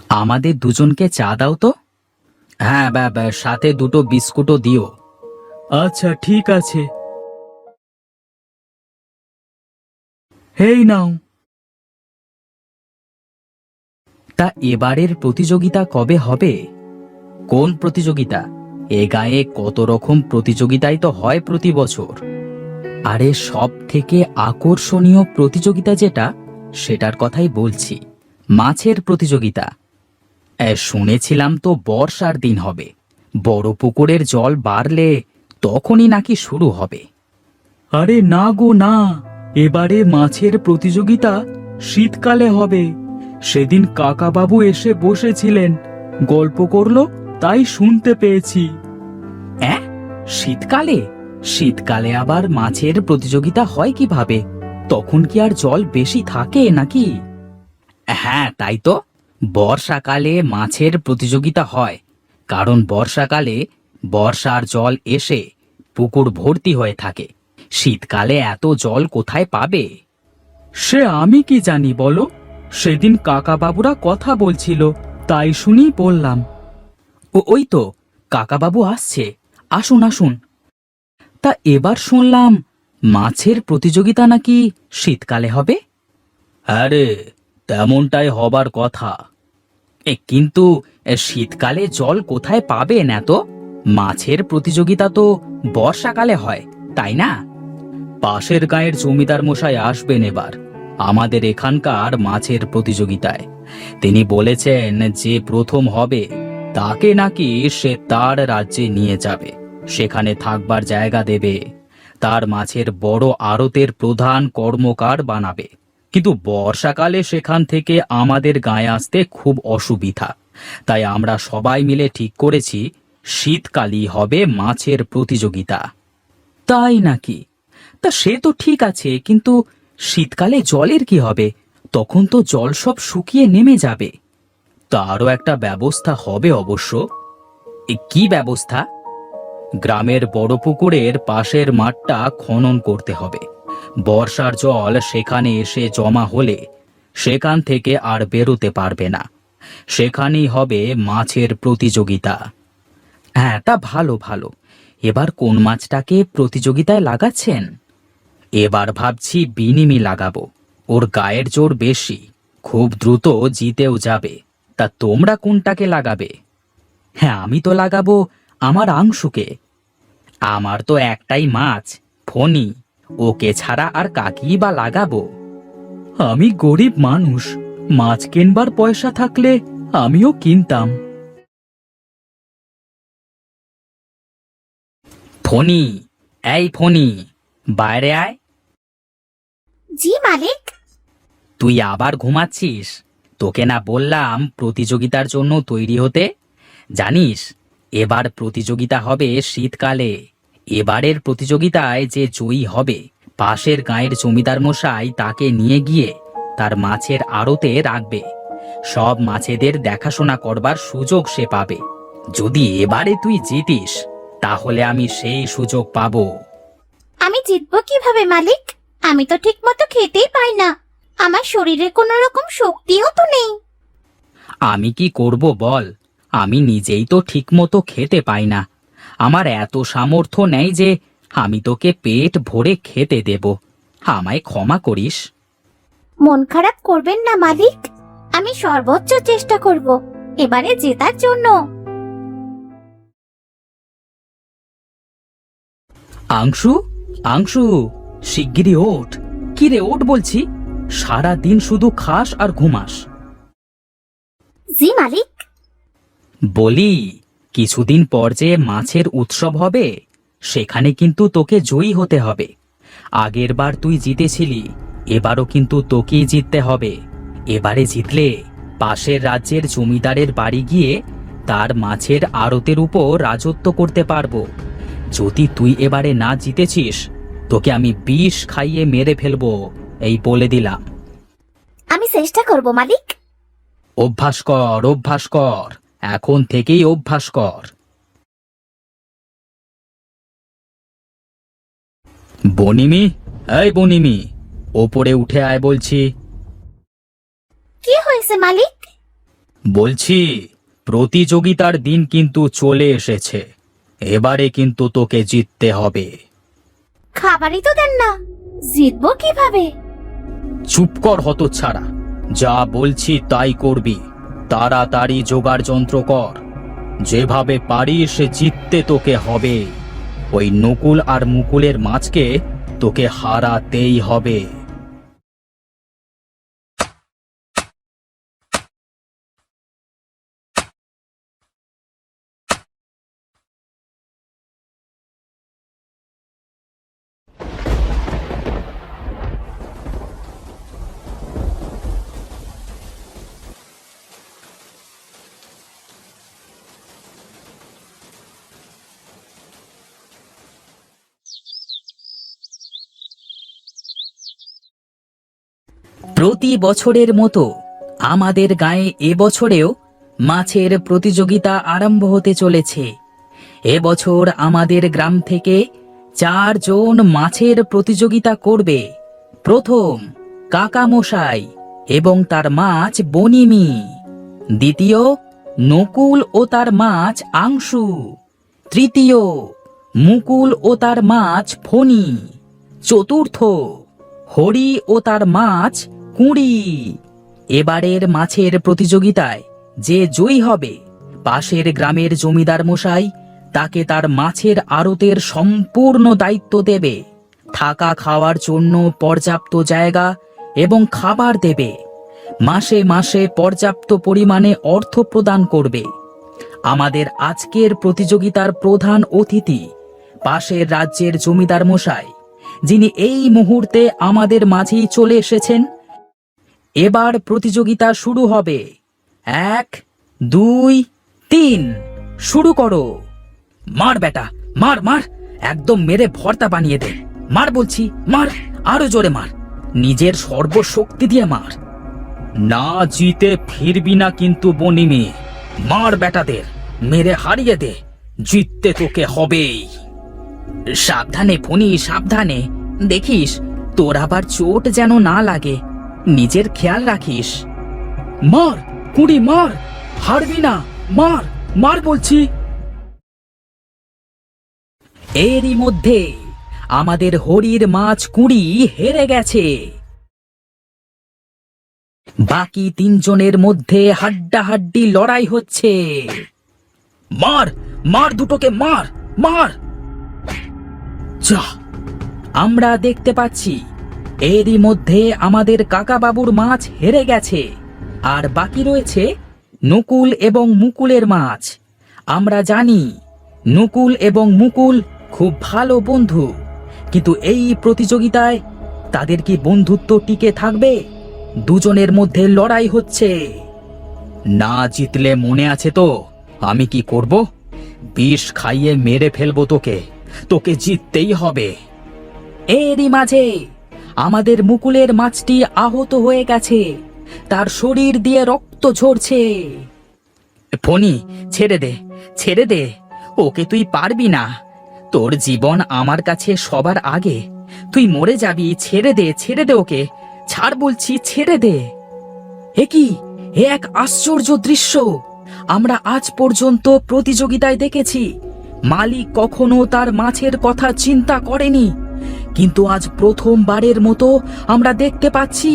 আমাদের দুজনকে চা দাও তো। হ্যাঁ, সাথে দুটো বিস্কুটও দিও। আচ্ছা, ঠিক আছে। হেই নাও। তা এবারের প্রতিযোগিতা কবে হবে? কোন প্রতিযোগিতা? এ গায়ে কত রকম প্রতিযোগিতাই তো হয় প্রতি বছর। আরে সব থেকে আকর্ষণীয় প্রতিযোগিতা যেটা, সেটার কথাই বলছি। মাছের প্রতিযোগিতা। শুনেছিলাম তো বর্ষার দিন হবে। বড় পুকুরের জল বাড়লে তখনই নাকি শুরু হবে। আরে না গো না, এবারে মাছের প্রতিযোগিতা শীতকালে হবে। সেদিন কাকাবাবু এসে বসেছিলেন, গল্প করলো, তাই শুনতে পেয়েছি। অ্যাঁ, শীতকালে? শীতকালে আবার মাছের প্রতিযোগিতা হয় কিভাবে? তখন কি আর জল বেশি থাকে নাকি? হ্যাঁ, তাই তো। বর্ষাকালে মাছের প্রতিযোগিতা হয়, কারণ বর্ষাকালে বর্ষার জল এসে পুকুর ভর্তি হয়ে থাকে। শীতকালে এত জল কোথায় পাবে? সে আমি কি জানি বলো। সেদিন কাকাবাবুরা কথা বলছিল, তাই শুনি বললাম। ওই তো কাকাবাবু আসছে, আসুন আসুন। তা এবার শুনলাম মাছের প্রতিযোগিতা নাকি শীতকালে হবে। আরে তেমনটাই হবার কথা। কিন্তু শীতকালে জল কোথায় পাবেন এত? মাছের প্রতিযোগিতা তো বর্ষাকালে হয়, তাই না? পাশের গাঁয়ের জমিদার মশাই আসবেন এবার আমাদের এখানকার মাছের প্রতিযোগিতায়। তিনি বলেছেন যে প্রথম হবে তাকে নাকি সে তার রাজ্যে নিয়ে যাবে, সেখানে থাকবার জায়গা দেবে, তার মাছের বড় আড়তের প্রধান কর্মকার বানাবে। কিন্তু বর্ষাকালে সেখান থেকে আমাদের গায়ে আসতে খুব অসুবিধা, তাই আমরা সবাই মিলে ঠিক করেছি শীতকালই হবে মাছের প্রতিযোগিতা। তাই নাকি? তা সে তো ঠিক আছে, কিন্তু শীতকালে জলের কি হবে? তখন তো জল সব শুকিয়ে নেমে যাবে। তারও একটা ব্যবস্থা হবে অবশ্য। কি ব্যবস্থা? গ্রামের বড় পুকুরের পাশের মাঠটা খনন করতে হবে। বর্ষার জল সেখানে এসে জমা হলে সেখান থেকে আর বেরোতে পারবে না। সেখানেই হবে মাছের প্রতিযোগিতা। হ্যাঁ, তা ভালো ভালো। এবার কোন মাছটাকে প্রতিযোগিতায় লাগাচ্ছেন? এবার ভাবছি বিনিমি লাগাবো। ওর গায়ের জোর বেশি, খুব দ্রুত জিতেও যাবে। তা তোমরা কোনটাকে লাগাবে? হ্যাঁ, আমি তো লাগাবো আমার আংশুকে। আমার তো একটাই মাছ, ফণি। ওকে ছাড়া আর কাকেই বা লাগাবো? আমি গরিব মানুষ, মাছ কিনবার পয়সা থাকলে আমিও কিনতাম। ফণি, এই ফণি, বাইরে আয়। জি মালিক। তুই আবার ঘুমাচ্ছিস? তোকে না বললাম প্রতিযোগিতার জন্য তৈরি হতে? জানিস, এবার প্রতিযোগিতা হবে শীতকালে। এবারের প্রতিযোগিতায় যে জয়ী হবে, পাশের গাঁয়ের জমিদার মশাই তাকে নিয়ে গিয়ে তার মাছের আড়তে রাখবে। সব মাছেদের দেখাশোনা করবার সুযোগ সে পাবে। যদি এবারে তুই জিতিস, তাহলে আমি সেই সুযোগ পাবো। আমি জিতবো কিভাবে মালিক? আমি তো ঠিক মতো খেতেই পাই না। আমার শরীরে কোনো রকম শক্তিও তো নেই। আমি কি করব বল? আমি নিজেই তো ঠিকমতো খেতে পাই না। আমার এত সামর্থ্য নেই যে আমি তোকে পেট ভরে খেতে দেব। আমায় ক্ষমা করিস। মন খারাপ করবেন না মালিক, আমি সর্বোচ্চ চেষ্টা করব এবারে জেতার জন্য। আংশু, আংশু, শিগগিরই ওঠ। কি রে, ওঠ বলছি। সারা দিন শুধু খাস আর ঘুমাস। জি মালিক। বলি, কিছুদিন পর যে মাছের উৎসব হবে, সেখানে কিন্তু তোকে জয়ী হতে হবে। আগেরবার তুই জিতেছিলি, এবারও কিন্তু তোকেই জিততে হবে। এবারে জিতলে পাশের রাজ্যের জমিদারের বাড়ি গিয়ে তার মাছের আড়তের উপর রাজত্ব করতে পারবো। যদি তুই এবারে না জিতেছিস, তোকে আমি বিষ খাইয়ে মেরে ফেলবো, এই বলে দিলাম। আমি চেষ্টা করব মালিক। অভ্যাস কর, অভ্যাস কর, এখন থেকেই অভ্যাস কর। বনিমি, এই বনিমি, ওপরে উঠে আয় বলছি। কি হয়েছে মালিক? বলছি, প্রতিযোগিতার দিন কিন্তু চলে এসেছে। এবারে কিন্তু তোকে জিততে হবে। খাবারই তো দেন না, জিতবো কিভাবে? চুপ কর হতচ্ছাড়া, যা বলছি তাই করবি। তাড়াতাড়ি জোগাড় যন্ত্র কর। যেভাবে পারিস জিততে তোকে হবে। ওই নকুল আর মুকুলের মাছকে তোকে হারাতেই হবে। প্রতি বছরের মতো আমাদের গায়ে এবছরেও মাছের প্রতিযোগিতা আরম্ভ হতে চলেছে। এবছর আমাদের গ্রাম থেকে 4 জন মাছের প্রতিযোগিতা করবে। প্রথম কাকামশাই এবং তার মাছ বনিমি। দ্বিতীয় নকুল ও তার মাছ আংশু। তৃতীয় মুকুল ও তার মাছ ফণি। চতুর্থ হরি ও তার মাছ কুঁড়ি। এবারের মাছের প্রতিযোগিতায় যে জয়ী হবে, পাশের গ্রামের জমিদার মশাই তাকে তার মাছের আড়তের সম্পূর্ণ দায়িত্ব দেবে। থাকা খাওয়ার জন্য পর্যাপ্ত জায়গা এবং খাবার দেবে। মাসে মাসে পর্যাপ্ত পরিমাণে অর্থ প্রদান করবে। আমাদের আজকের প্রতিযোগিতার প্রধান অতিথি পাশের রাজ্যের জমিদার মশাই, যিনি এই মুহূর্তে আমাদের মাঝেই চলে এসেছেন। এবার প্রতিযোগিতা শুরু হবে। 1, 2, 3 শুরু করো। মার বেটা, মার মার, একদম মেরে ভর্তা বানিয়ে দে। মার বলছি, মার, আরো জোরে মার, নিজের সর্বশক্তি দিয়ে মার। না জিতে ফিরবি না কিন্তু বনিমি। মার বেটাদের, মেরে হারিয়ে দে, জিততে তোকে হবেই। সাবধানে ফণি, সাবধানে, দেখিস তোর আবার চোট যেন না লাগে, নিজের খেয়াল রাখিস। মার কুড়ি, মার, হারবি না, মার, মার বলছি। এরই মধ্যে আমাদের হরির মাছ কুঁড়ি হেরে গেছে। বাকি 3 জনের মধ্যে হাড্ডাহাড্ডি লড়াই হচ্ছে। মার, মার দুটোকে, মার, মার। যা, আমরা দেখতে পাচ্ছি এরই মধ্যে আমাদের কাকা বাবুর মাছ হেরে গেছে, আর বাকি রয়েছে নকুল এবং মুকুলের মাছ। আমরা জানি নকুল এবং মুকুল খুব ভালো বন্ধু, কিন্তু এই প্রতিযোগিতায় তাদের কি বন্ধুত্ব টিকে থাকবে? দুজনের মধ্যে লড়াই হচ্ছে। না জিতলে মনে আছে তো আমি কি করব? বিষ খাইয়ে মেরে ফেলবো তোকে। তোকে জিততেই হবে। এরই মাঝে আমাদের মুকুলের মাছটি আহত হয়ে গেছে, তার শরীর দিয়ে রক্ত ঝরছে। ফণি, ছেড়ে দে, ছেড়ে দে, ওকে তুই পারবি না। তোর জীবন আমার কাছে সবার আগে। তুই মরে যাবি, ছেড়ে দে, ছেড়ে দে ওকে, ছাড় বলছি, ছেড়ে দে। এ কি, এ এক আশ্চর্য দৃশ্য আমরা আজ পর্যন্ত প্রতিযোগিতায় দেখেছি। মালিক কখনো তার মাছের কথা চিন্তা করেনি, কিন্তু আজ প্রথমবারের মতো আমরা দেখতে পাচ্ছি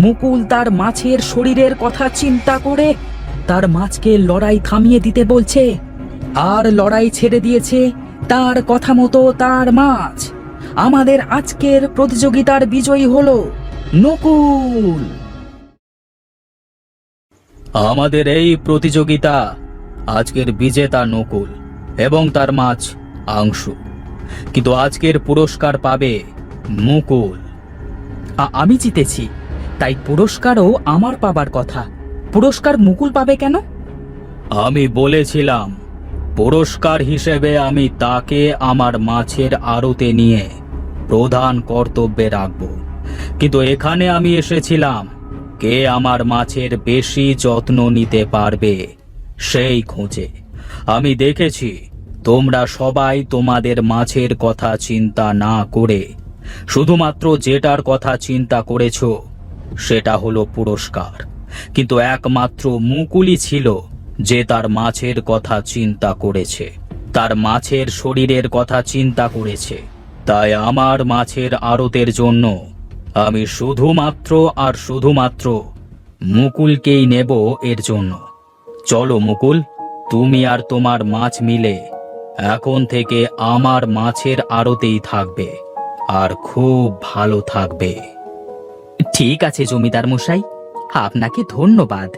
মুকুল তার মাছের শরীরের কথা চিন্তা করে তার মাছকে লড়াই থামিয়ে দিতে বলছে, আর লড়াই ছেড়ে দিয়েছে তার কথা মতো তার মাছ। আমাদের আজকের প্রতিযোগিতার বিজয়ী হলো নকুল। আমাদের এই প্রতিযোগিতা আজকের বিজেতা নকুল এবং তার মাছ আংশু, কিন্তু আজকের পুরস্কার পাবে মুকুল। আমি জিতেছি, তাই পুরস্কারও আমার পাবার কথা। পুরস্কার মুকুল পাবে কেন? আমি বলেছিলাম পুরস্কার হিসেবে আমি তাকে আমার মাছের আড়তে নিয়ে প্রধান কর্তব্যে রাখব, কিন্তু এখানে আমি এসেছিলাম কে আমার মাছের বেশি যত্ন নিতে পারবে সেই খোঁজে। আমি দেখেছি তোমরা সবাই তোমাদের মাছের কথা চিন্তা না করে শুধুমাত্র যেটার কথা চিন্তা করেছো সেটা হলো পুরস্কার। কিন্তু একমাত্র মুকুলই ছিল যে তার মাছের কথা চিন্তা করেছে, তার মাছের শরীরের কথা চিন্তা করেছে। তাই আমার মাছের আড়তের জন্য আমি শুধুমাত্র আর শুধুমাত্র মুকুলকেই নেব এর জন্য। চলো মুকুল, তুমি আর তোমার মাছ মিলে এখন থেকে আমার মাছের আড়তেই থাকবে আর খুব ভালো থাকবে। ঠিক আছে জমিদার মশাই, আপনাকে ধন্যবাদ।